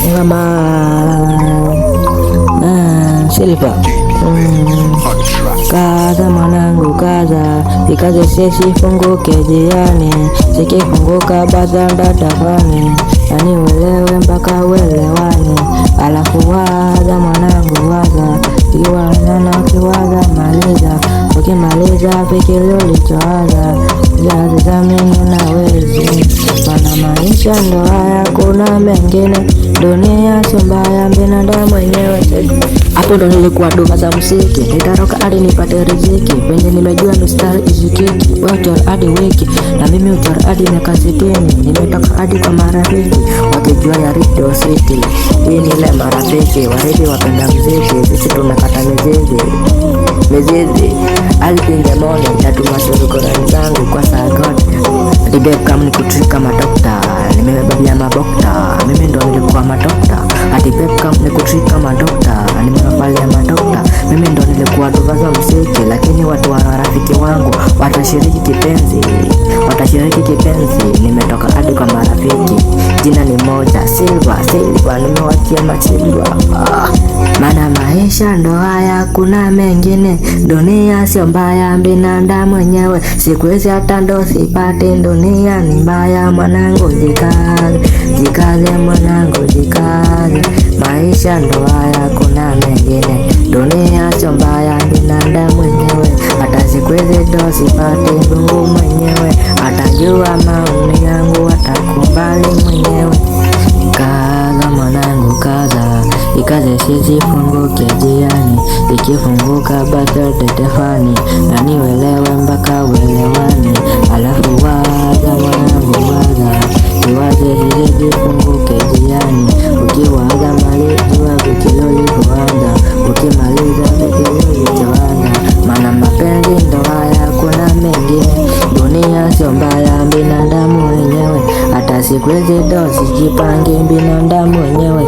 Ngama Silva. Kaza mwanangu kaza, ikaze sifunguke jiani, sikifunguka bazanda tafani, yani uelewe mpaka uelewane. Alafu waza mwanangu waza, kiwaza ukiwaza maliza, ukimaliza fikiri ulichowaza, jazizamini unawezi. Mana maisha ndo haya, kuna mengine, dunia sio mbaya, binadamu mwenyewe. Hapo ndo nilikuwa duma za muziki, nitaroka hadi nipate riziki, penye nimejua mistari izikiki, wewe uchora hadi wiki, na mimi uchora hadi miaka 60, nimetoka hadi kwa marafiki, wakijua ya Radio City. Hii ni ile marafiki, waridi wapenda muziki, sisi tunakata mizizi, early in the morning, natuma story kwa zangu kwa sagot, dibe kama nikutrika madokta, nimebebia mabokta, mimi ndo nilikuwa madokta, hadi babe kama nikutrika madokta, nimevalia madokta, mimi ndo nilikuwa duva za muziki, lakini watu wa rafiki wangu watashiriki kipenzi, nimetoka hadi kwa marafiki, jina ni moja, Silva, nimewatia Masilva. Mana maisha ndo haya, kuna mengine, dunia sio mbaya, binadamu mwenyewe, siku hizi hata ndo sipati, dunia ni mbaya. Mwanangu jikaze mwanangu jikaze, maisha ndo haya, kuna mengine, dunia sio mbaya, binadamu mwenyewe, hata siku hizi ndo sipati, Mungu mwenyewe atajua maoni yangu, atakubali mwenyewe. Kaza mwanangu kaza, ikaze sifunguke jiani, ikifunguka bado tetefani, na niwelewe mpaka uelewani. Alafu waza mwanangu waza, iwaze sifunguke jiani, ukiwaza malizwa vikiloli kuanza, ukimaliza vikiloli kuanza. Mana mapenzi ndo haya, kuna mengine, dunia sio mbaya, binadamu mwenyewe, hata siku hizi ndo sijipange, binadamu mwenyewe.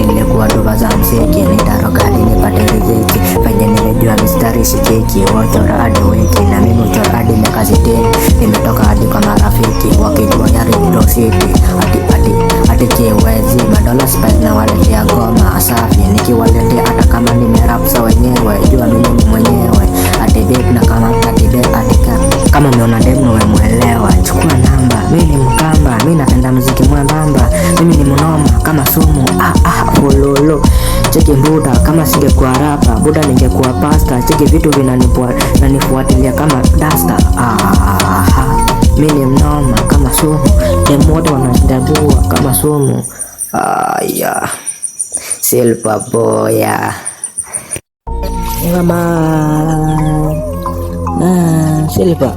Nilikuwa duva za muziki, nitaroka hadi nipate riziki, penye nimejua mistari shikiki, wachora hadi wiki, na mimi uchora hadi miaka 60, nimetoka hadi kwa marafiki, wakijua ya Radio City, hadi kiwezi madola spell na waletea ngoma safi, nikiwaletea hata kama nimerapsa wenyewe, jua mimi mwenyewe, hadi babe na kama umeona demu we mwelewa, chukua namba, mimi ni Mkamba, mimi napenda muziki mwembamba, mimi ni mnoma kama sumu, fululu. Cheki Buda, kama singekuwa rapa, Buda ningekuwa pasta, cheki vitu vinanifuatilia kama dasta, mimi ni mnoma kama sumu, demu wote wananidabua kama sumu. Silva boya Ngama Silva.